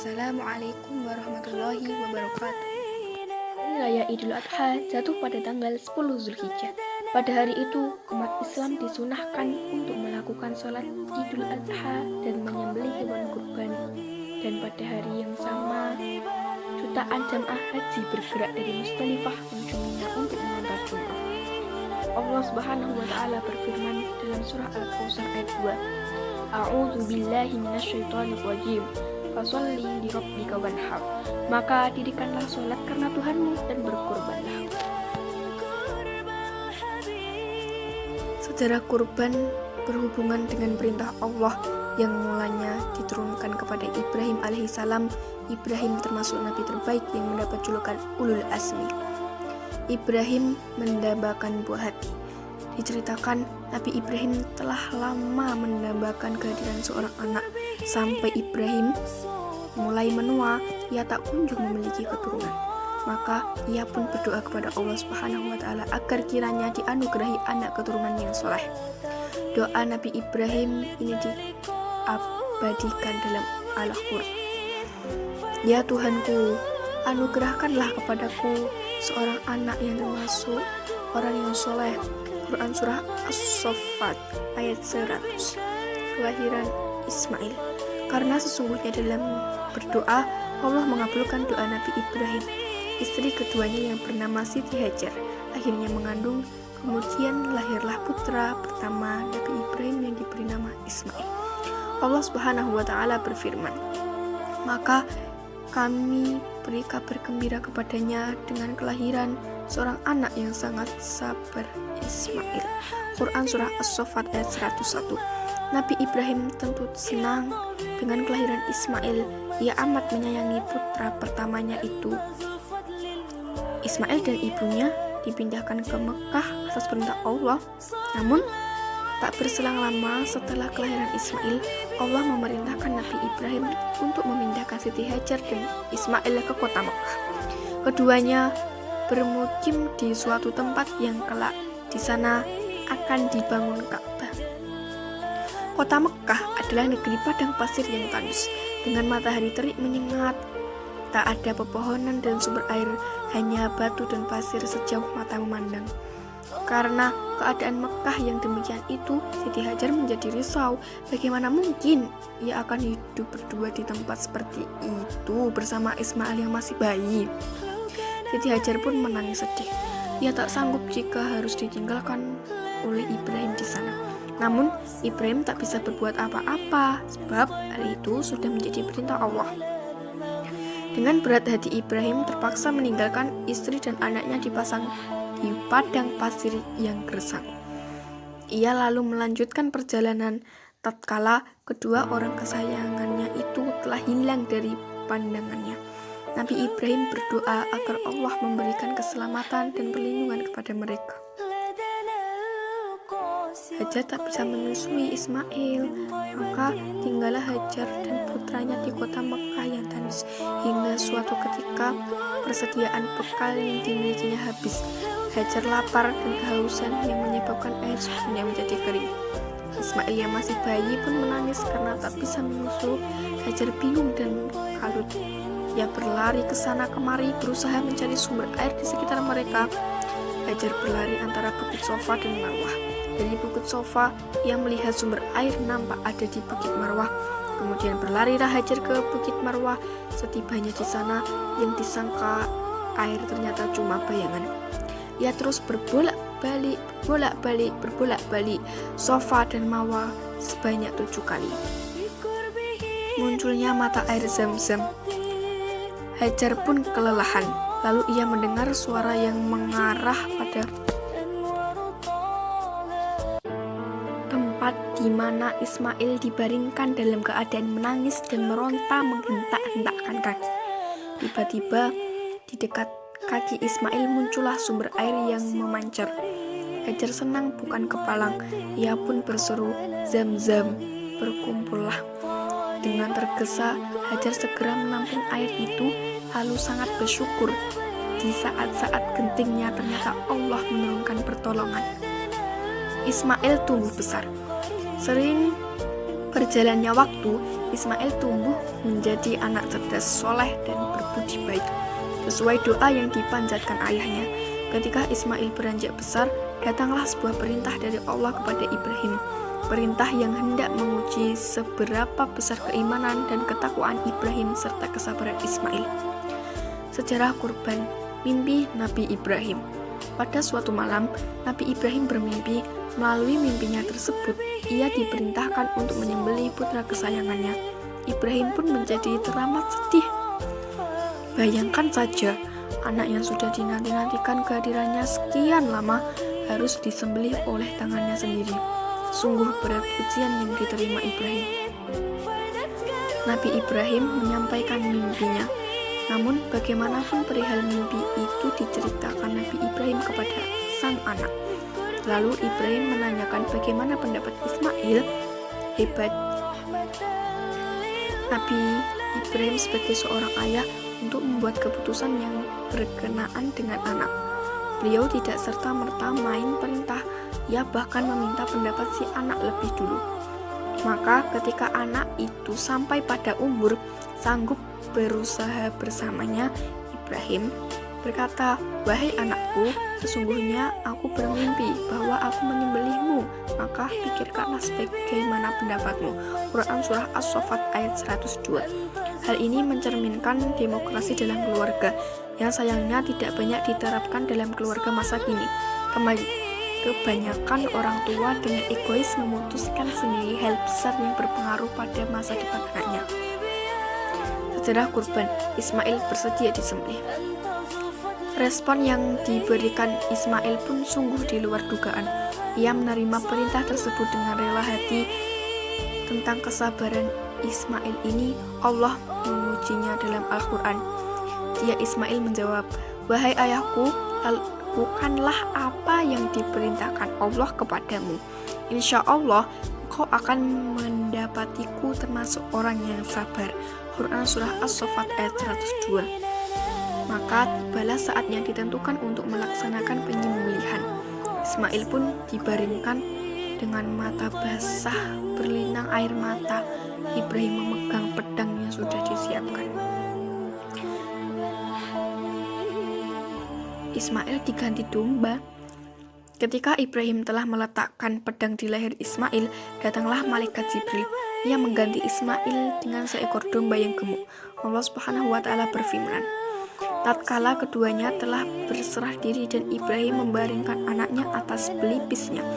Assalamualaikum warahmatullahi wabarakatuh. Hari Raya Idul Adha jatuh pada tanggal 10 Zulhijjah. Pada hari itu, umat Islam disunahkan untuk melakukan sholat Idul Adha dan menyembelih hewan kurban. Dan pada hari yang sama, jutaan jamaah haji bergerak dari Musdalifah menuju Mina untuk mengantar Jumrah. Allah Subhanahu wa Ta'ala berfirman dalam surah Al-Kautsar ayat 2, A'udzu billahi minasyaitonir rajim. Fasolli li rabbika wanhar. Maka dirikanlah sholat karena Tuhanmu dan berkurbanlah. Sejarah kurban berhubungan dengan perintah Allah yang mulanya diturunkan kepada Ibrahim alaihissalam. Ibrahim termasuk nabi terbaik yang mendapat julukan Ulul Azmi. Ibrahim mendambakan buah hati. Diceritakan Nabi Ibrahim telah lama mendambakan kehadiran seorang anak. Sampai Ibrahim mulai menua, ia tak kunjung memiliki keturunan. Maka ia pun berdoa kepada Allah Subhanahu wa Ta'ala agar kiranya dianugerahi anak keturunan yang soleh. Doa Nabi Ibrahim ini diabadikan dalam Al-Qur'an. Ya Tuhanku, anugerahkanlah kepadaku seorang anak yang termasuk orang yang soleh. Quran Surah As-Saffat ayat 100. Kelahiran Ismail. Karena sesungguhnya dalam berdoa Allah mengabulkan doa Nabi Ibrahim. Istri keduanya yang bernama Siti Hajar akhirnya mengandung, kemudian lahirlah putra pertama Nabi Ibrahim yang diberi nama Ismail. Allah Subhanahu wa Ta'ala berfirman, maka kami beri kabar gembira kepadanya dengan kelahiran seorang anak yang sangat sabar, Ismail. Quran Surah As-Saffat ayat 101. Nabi Ibrahim tentu senang dengan kelahiran Ismail. Ia amat menyayangi putra pertamanya itu. Ismail dan ibunya dipindahkan ke Mekah atas perintah Allah. Namun, tak berselang lama setelah kelahiran Ismail, Allah memerintahkan Nabi Ibrahim untuk memindahkan Siti Hajar dan Ismail ke kota Mekah. Keduanya bermukim di suatu tempat yang kelak di sana akan dibangun Ka'bah. Kota Mekah adalah negeri padang pasir yang tandus, dengan matahari terik menyengat. Tak ada pepohonan dan sumber air, hanya batu dan pasir sejauh mata memandang. Karena keadaan Mekah yang demikian itu, Siti Hajar menjadi risau. Bagaimana mungkin ia akan hidup berdua di tempat seperti itu bersama Ismail yang masih bayi? Siti Hajar pun menangis sedih. Ia tak sanggup jika harus ditinggalkan oleh Ibrahim di sana. Namun, Ibrahim tak bisa berbuat apa-apa, sebab hal itu sudah menjadi perintah Allah. Dengan berat hati, Ibrahim terpaksa meninggalkan istri dan anaknya dipasang di padang pasir yang gersang. Ia lalu melanjutkan perjalanan tatkala kedua orang kesayangannya itu telah hilang dari pandangannya. Nabi Ibrahim berdoa agar Allah memberikan keselamatan dan perlindungan kepada mereka. Hajar tak bisa menyusui Ismail, maka tinggallah Hajar dan putranya di kota Mekah yang tandus. Hingga suatu ketika persediaan bekal yang dimilikinya habis. Hajar lapar dan kehausan yang menyebabkan air susunya menjadi kering. Ismail yang masih bayi pun menangis karena tak bisa menyusu. Hajar bingung dan kalut. Ia berlari ke sana kemari berusaha mencari sumber air di sekitar mereka. Hajar berlari antara Bukit Sofa dan Marwah. Dari Bukit Sofa, ia melihat sumber air nampak ada di Bukit Marwah. Kemudian berlarilah Hajar ke Bukit Marwah. Setibanya di sana, yang disangka air ternyata cuma bayangan. Ia terus berbolak-balik Sofa dan Marwah sebanyak 7 kali. Munculnya mata air Zam-Zam. Hajar pun kelelahan, lalu ia mendengar suara yang mengarah pada tempat di mana Ismail dibaringkan dalam keadaan menangis dan meronta menghentak-hentakkan kaki. Tiba-tiba di dekat kaki Ismail muncullah sumber air yang memancar. Hajar senang bukan kepalang, ia pun berseru, "Zam-Zam, berkumpullah." Dengan tergesa, Hajar segera menampung air itu, lalu sangat bersyukur. Di saat-saat gentingnya ternyata Allah menurunkan pertolongan. Ismail tumbuh besar. Sering Berjalannya waktu, Ismail tumbuh menjadi anak cerdas, soleh, dan berbudi baik, sesuai doa yang dipanjatkan ayahnya. Ketika Ismail beranjak besar, datanglah sebuah perintah dari Allah kepada Ibrahim. Perintah yang hendak menguji seberapa besar keimanan dan ketakwaan Ibrahim serta kesabaran Ismail. Sejarah kurban mimpi Nabi Ibrahim. Pada suatu malam, Nabi Ibrahim bermimpi. Melalui mimpinya tersebut, ia diperintahkan untuk menyembelih putra kesayangannya. Ibrahim pun menjadi teramat sedih. Bayangkan saja, anak yang sudah dinanti-nantikan kehadirannya sekian lama harus disembelih oleh tangannya sendiri. Sungguh berat ujian yang diterima Ibrahim. Nabi Ibrahim menyampaikan mimpinya. Namun bagaimanapun perihal mimpi itu diceritakan Nabi Ibrahim kepada sang anak. Lalu Ibrahim menanyakan bagaimana pendapat Ismail. Hebat Nabi Ibrahim sebagai seorang ayah untuk membuat keputusan yang berkenaan dengan anak. Beliau tidak serta-merta main perintah, ia bahkan meminta pendapat si anak lebih dulu. Maka ketika anak itu sampai pada umur sanggup berusaha bersamanya, Ibrahim berkata, "Wahai anakku, sesungguhnya aku bermimpi bahwa aku menyembelihmu, maka pikirkanlah bagaimana pendapatmu." Quran Surah As-Saffat ayat 102. Hal ini mencerminkan demokrasi dalam keluarga, yang sayangnya tidak banyak diterapkan dalam keluarga masa kini. Kebanyakan orang tua dengan egois memutuskan sendiri hal besar yang berpengaruh pada masa depan anaknya. Sejarah kurban, Ismail bersedia disembelih. Respon yang diberikan Ismail pun sungguh di luar dugaan. Ia menerima perintah tersebut dengan rela hati. Tentang kesabaran Ismail ini, Allah mengujinya dalam Al-Quran. Dia Ismail menjawab, "Wahai ayahku, lakukanlah apa yang diperintahkan Allah kepadamu. Insya Allah, kau akan mendapatiku termasuk orang yang sabar." Quran Surah As-Saffat ayat 102. Maka tibalah saatnya ditentukan untuk melaksanakan penyembelihan. Ismail pun dibaringkan dengan mata basah berlinang air mata. Ibrahim memegang pedang yang sudah disiapkan. Ismail diganti domba. Ketika Ibrahim telah meletakkan pedang di leher Ismail, datanglah malaikat Jibril. Ia mengganti Ismail dengan seekor domba yang gemuk. Allah Subhanahu wa Ta'ala berfirman, tatkala keduanya telah berserah diri dan Ibrahim membaringkan anaknya atas pelipisnya,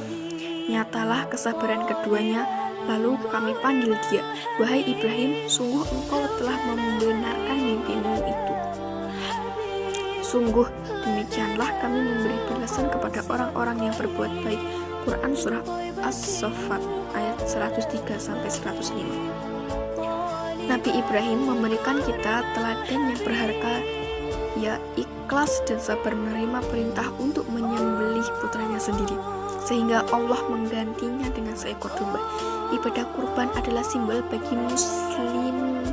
nyatalah kesabaran keduanya. Lalu kami panggil dia, "Wahai Ibrahim, sungguh engkau telah membenarkan mimpimu itu. Sungguh demikianlah kami memberi balasan kepada orang-orang yang berbuat baik." Quran Surah As-Saffat ayat 103-105. Nabi Ibrahim memberikan kita teladan yang berharga. Ia ikhlas dan sabar menerima perintah untuk menyembelih putranya sendiri, sehingga Allah menggantinya dengan seekor domba. Ibadah kurban adalah simbol bagi muslim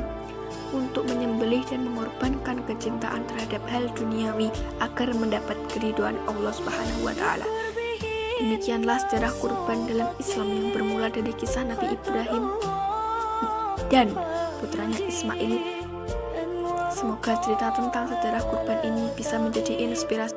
untuk menyembelih dan mengorbankan kecintaan terhadap hal duniawi agar mendapat keridhaan Allah Subhanahu wa Ta'ala. Demikianlah sejarah kurban dalam Islam yang bermula dari kisah Nabi Ibrahim dan putranya Ismail. Semoga cerita tentang sejarah kurban ini bisa menjadi inspirasi